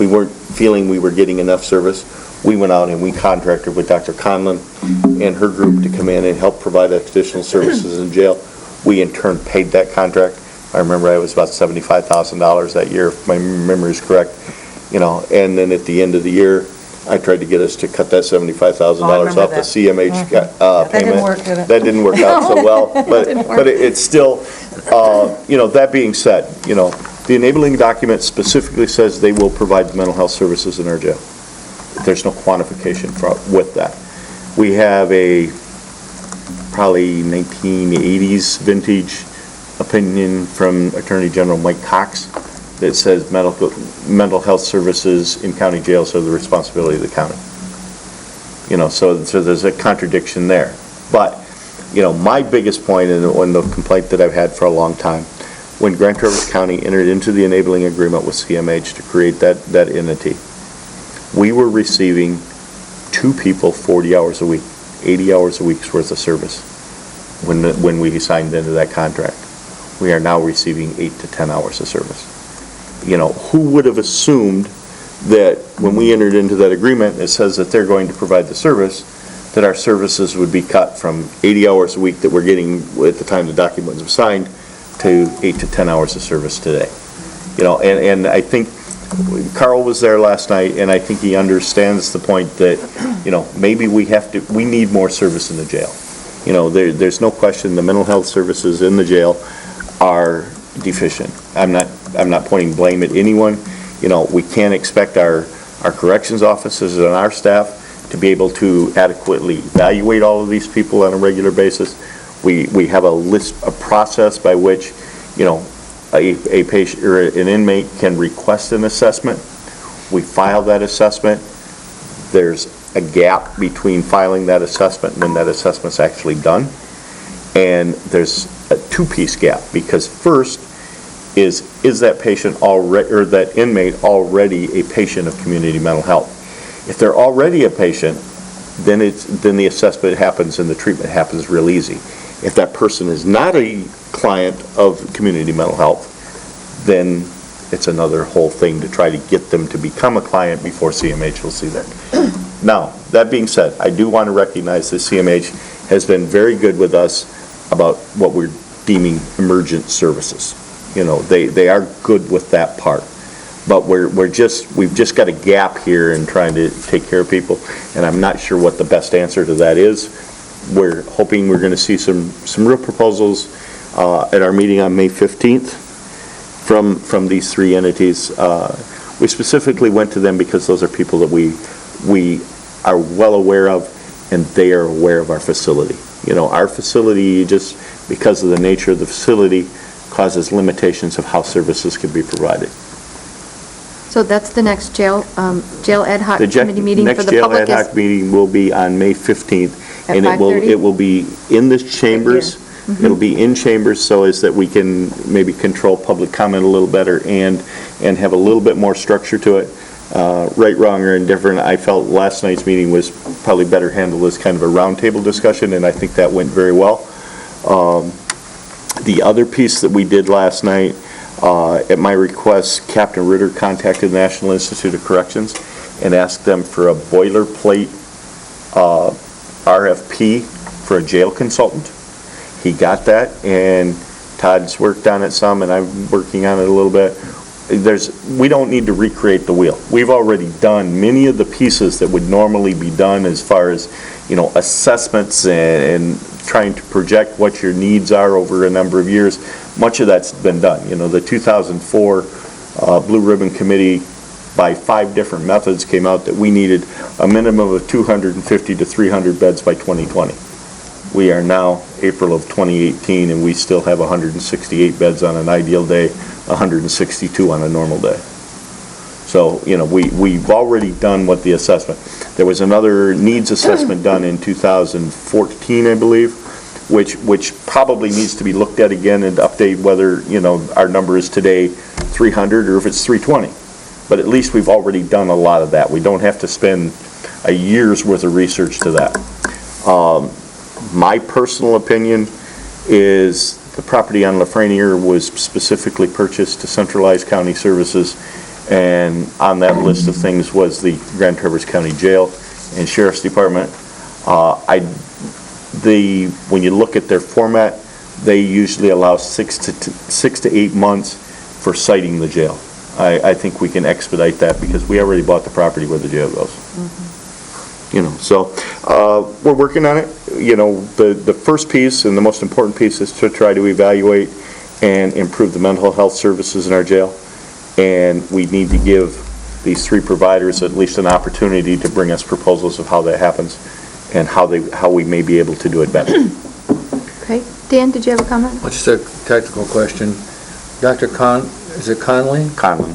weren't feeling we were getting enough service. We went out and we contracted with Dr. Conlon and her group to come in and help provide additional services in jail. We in turn paid that contract. I remember it was about $75,000 that year, if my memory is correct. And then at the end of the year, I tried to get us to cut that $75,000 off the CMH payment. That didn't work, did it? That didn't work out so well, but it's still, that being said, the enabling document specifically says they will provide mental health services in our jail. There's no quantification with that. We have a probably 1980s vintage opinion from Attorney General Mike Cox that says mental health services in county jails are the responsibility of the county. So there's a contradiction there. But, my biggest point and the complaint that I've had for a long time, when Grand Traverse County entered into the enabling agreement with CMH to create that entity, we were receiving 2 people 40 hours a week, 80 hours a week's worth of service when we signed into that contract. We are now receiving 8 to 10 hours of service. Who would have assumed that when we entered into that agreement, it says that they're going to provide the service, that our services would be cut from 80 hours a week that we're getting at the time the document was signed to 8 to 10 hours of service today. And I think Carl was there last night, and I think he understands the point that, maybe we need more service in the jail. There's no question the mental health services in the jail are deficient. I'm not pointing blame at anyone. We can't expect our corrections officers and our staff to be able to adequately evaluate all of these people on a regular basis. We have a process by which, a patient or an inmate can request an assessment. We file that assessment. There's a gap between filing that assessment and when that assessment's actually done. And there's a 2-piece gap, because first is that patient already, or that inmate already a patient of community mental health? If they're already a patient, then the assessment happens and the treatment happens real easy. If that person is not a client of community mental health, then it's another whole thing to try to get them to become a client before CMH will see that. Now, that being said, I do want to recognize that CMH has been very good with us about what we're deeming emergent services. You know, they are good with that part. But we've just got a gap here in trying to take care of people, and I'm not sure what the best answer to that is. We're hoping we're going to see some real proposals at our meeting on May 15th from these three entities. We specifically went to them because those are people that we are well aware of, and they are aware of our facility. You know, our facility, just because of the nature of the facility, causes limitations of how services can be provided. So that's the next jail ad hoc committee meeting for the Next jail public ad hoc meeting will be on May 15th. At And 5:30? it will be in this chambers. Mhm. It'll be in chambers so as that we can maybe control public comment a little better and have a little bit more structure to it. Right, wrong, or indifferent, I felt last night's meeting was probably better handled as kind of a roundtable discussion, and I think that went very well. The other piece that we did last night, at my request, Captain Ritter contacted the National Institute of Corrections and asked them for a boilerplate RFP for a jail consultant. He got that, and Todd's worked on it some, and I'm working on it a little bit. We don't need to recreate the wheel. We've already done many of the pieces that would normally be done as far as, you know, assessments and trying to project what your needs are over a number of years. Much of that's been done. You know, the 2004 Blue Ribbon Committee, by 5 different methods, came out that we needed a minimum of 250 to 300 beds by 2020. We are now April of 2018, and we still have 168 beds on an ideal day, 162 on a normal day. So, you know, we've already done what the assessment. There was another needs assessment done in 2014, I believe, which probably needs to be looked at again and update whether, you know, our number is today 300 or if it's 320. But at least we've already done a lot of that. We don't have to spend a year's worth of research to that. My personal opinion is the property on Lafreniere was specifically purchased to centralize county services, and on that list of things was the Grand Traverse County Jail and Sheriff's Department. When you look at their format, they usually allow 6 to 8 months for siting the jail. I think we can expedite that because we already bought the property where the jail goes. You know, so we're working on it. You know, the first piece and the most important piece is to try to evaluate and improve the mental health services in our jail. And we need to give these 3 providers at least an opportunity to bring us proposals of how that happens and how we may be able to do it better. Okay. Dan, did you have a comment? Well, just a technical question. Dr. Is it Conley? Conley.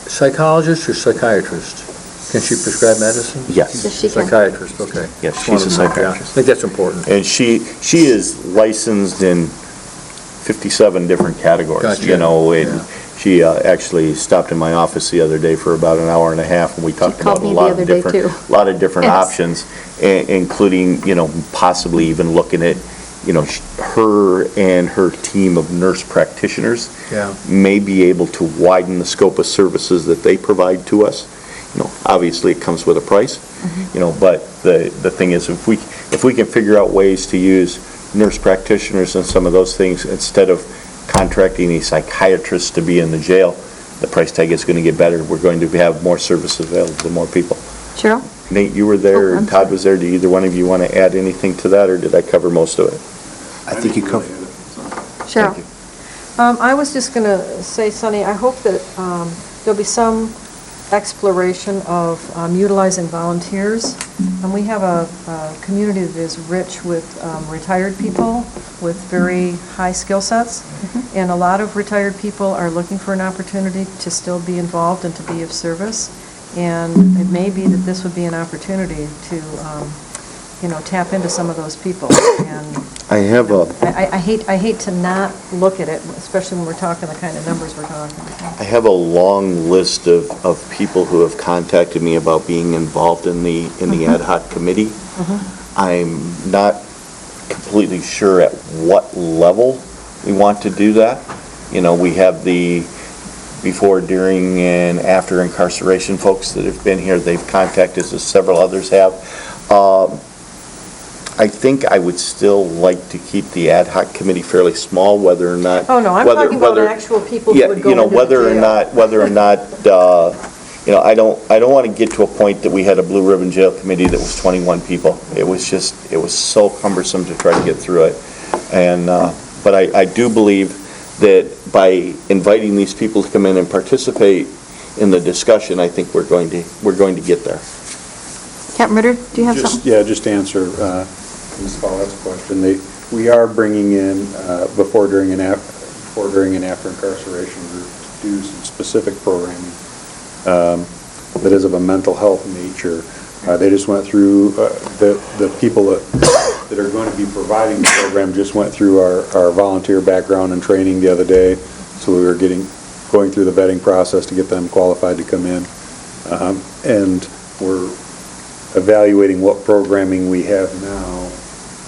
Psychologist or psychiatrist? Can she prescribe medicine? Yes. Yes, she can. Psychiatrist, okay. Yes, Just she's a wanted to know. psychiatrist. Yeah, I think that's important. And she is licensed in 57 different categories, Gotcha. you know, and Yeah. she actually stopped in my office the other day for about an hour and a half, and we talked called about a me lot the of other day, different, too. lot of different Yes. options, including, you know, possibly even looking at, you know, her and her team of nurse practitioners Yeah. may be able to widen the scope of services that they provide to us. You know, obviously it comes with a price, you know, but the thing is, if we can figure out ways to use nurse practitioners and some of those things instead of contracting a psychiatrist to be in the jail, the price tag is going to get better. We're going to have more services available to more people. Cheryl? Nate, you were there, Oh, I'm and Todd sorry. was there. Do either one of you want to add anything to that, or did I cover most of it? I think you covered. Cheryl? I was just going to say, Sonny, I hope that there'll be some exploration of utilizing volunteers. And we have a community that is rich with retired people with very high skill sets. And a lot of retired people are looking for an opportunity to still be involved and to be of service. And it may be that this would be an opportunity to, you know, tap into some of those people. And I have a I hate to not look at it, especially when we're talking the kind of numbers we're talking. I have a long list of people who have contacted me about being involved in the ad hoc committee. I'm not completely sure at what level we want to do that. You know, we have the before, during, and after incarceration folks that have been here. They've contacted us, as several others have. I think I would still like to keep the ad hoc committee fairly small, whether or not. Oh, no, I'm talking about actual people who would go into the whether or jail. not, I don't want to get to a point that we had a blue ribbon jail committee that was 21 people. It was so cumbersome to try to get through it. And, but I do believe that by inviting these people to come in and participate in the discussion, I think we're going to get there. Captain Ritter, do you have something? Yeah, just to answer Ms. Follett's question. We are bringing in, before, during, and after incarceration groups to do some specific programming that is of a mental health nature. They just went through, the people that are going to be providing the program just went through our volunteer background and training the other day. So we were going through the vetting process to get them qualified to come in. And we're evaluating what programming we have now.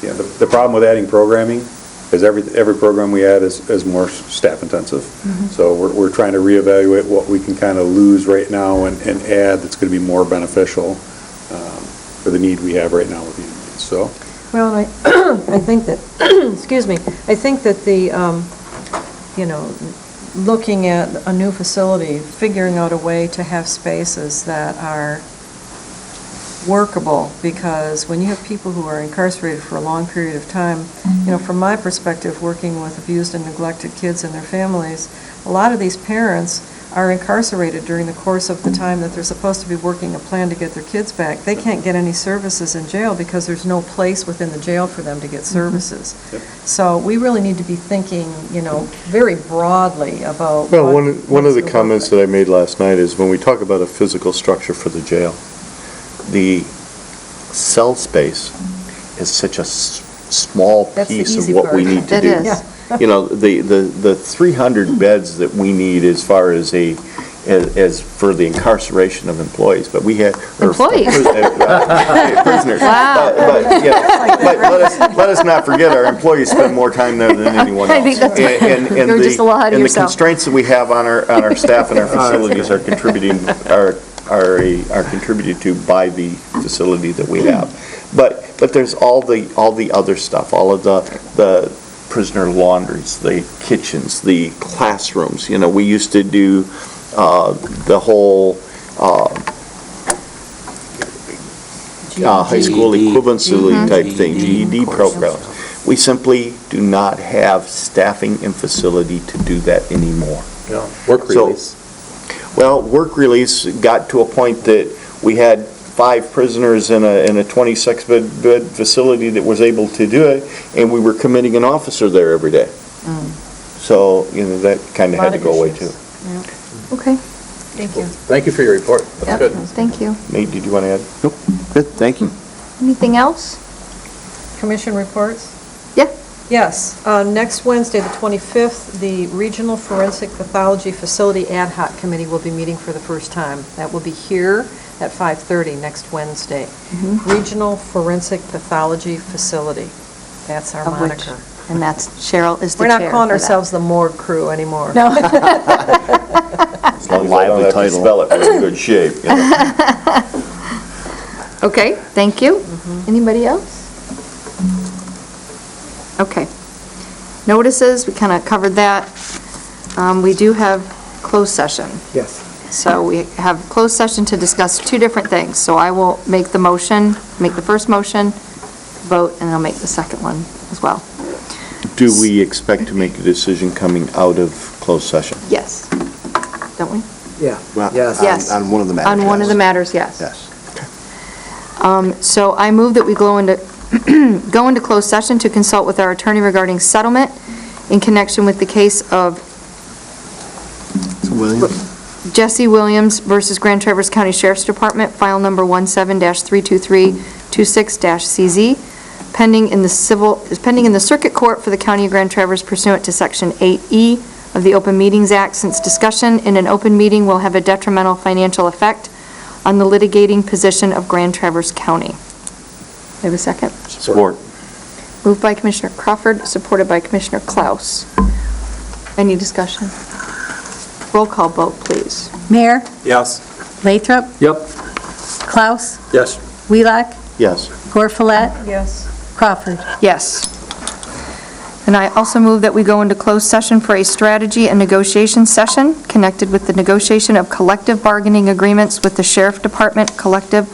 Yeah, the problem with adding programming is every program we add is more staff intensive. So we're trying to reevaluate what we can kind of lose right now and add that's going to be more beneficial for the need we have right now with the inmates. So. Well, I think that, excuse me, I think that the, looking at a new facility, figuring out a way to have spaces that are workable, because when you have people who are incarcerated for a long period of time, from my perspective, working with abused and neglected kids and their families, a lot of these parents are incarcerated during the course of the time that they're supposed to be working a plan to get their kids back. They can't get any services in jail because there's no place within the jail for them to get services. So we really need to be thinking, very broadly about. Well, one of the comments that I made last night is when we talk about a physical structure for the jail, the cell space is such a small piece of what we need to do. It is. The 300 beds that we need as far as for the incarceration of employees, but we have Employees? Prisoners. Wow. But let us not forget our employees spend more time there than anyone else. I think that's right. And You're just a little ahead of the yourself. constraints that we have on our staff and our facilities are contributing are contributed to by the facility that we have. But there's all the other stuff, all of the prisoner laundries, the kitchens, the classrooms. We used to do the whole high school equivalency type thing, GED programs. We simply do not have staffing and facility to do that anymore. Work release. Well, work release got to a point that we had 5 prisoners in a 26-bed facility that was able to do it, and we were committing an officer there every day. So, that kind of had to go away too. Okay. Thank you. Thank you for your report. That's Yep, good. thank you. Nate, did you want to add? Nope, good, thank you. Anything else? Commission reports? Yeah. Yes. Next Wednesday, the 25th, the Regional Forensic Pathology Facility Ad Hoc Committee will be meeting for the first time. That will be here at 5:30 next Wednesday. Regional Forensic Pathology Facility. That's our Of which- moniker. And that's, Cheryl is the We're chair not calling for that. ourselves the morgue crew anymore. No. As long as I don't have to spell it, we're in good shape. Okay, thank you. Anybody else? Okay. Notices, we kind of covered that. We do have closed session. Yes. So we have closed session to discuss 2 different things. So I will make the first motion, vote, and I'll make the second one as well. Do we expect to make a decision coming out of closed session? Yes. Don't we? Yeah. Yes. Yes. On one of the matters. On one of the yes. matters, yes. Yes. So I move that we go into closed session to consult with our attorney regarding settlement in connection with the case of Williams? Jesse Williams versus Grand Traverse County Sheriff's Department, file number 17-32326-CZ, pending in the Circuit Court for the County of Grand Traverse pursuant to Section 8E of the Open Meetings Act, since discussion in an open meeting will have a detrimental financial effect on the litigating position of Grand Traverse County. We have a second? Support. Moved by Commissioner Crawford, supported by Commissioner Klaus. Any discussion? Roll call vote, please. Mayor, Yes. Lathrop, Yep. Klaus, Yes. Wheelock, Yes. Gorfulet, Yes. Crawford. Yes. And I also move that we go into closed session for a strategy and negotiation session connected with the negotiation of collective bargaining agreements with the Sheriff Department collective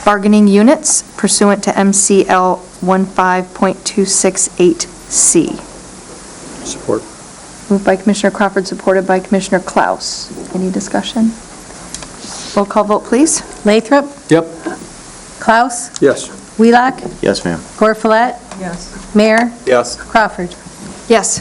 bargaining units pursuant to MCL 15.268C. Support. Moved by Commissioner Crawford, supported by Commissioner Klaus. Any discussion? Roll call vote, please. Lathrop, Yep. Klaus, Yes. Wheelock, Yes, ma'am. Gorfulet, Yes. Mayor, Yes. Crawford. Yes.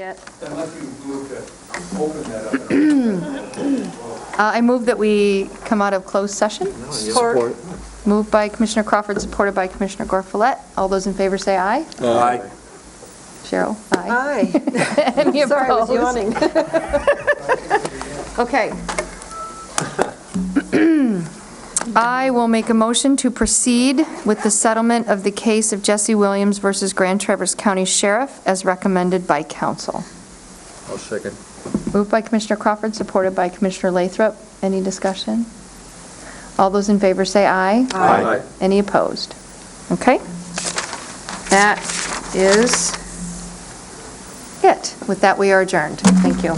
Get. Unless you move to open that up. I move that we come out of closed session. Support. Moved by Commissioner Crawford, supported by Commissioner Gorfulet. All those in favor say aye. Aye. Cheryl, aye. Aye. Any Sorry, I was opposed? yawning. Okay. I will make a motion to proceed with the settlement of the case of Jesse Williams versus Grand Traverse County Sheriff as recommended by council. I'll second. Moved by Commissioner Crawford, supported by Commissioner Lathrop. Any discussion? All those in favor say aye. Aye. Any opposed? Okay. That is it. With that, we are adjourned. Thank you.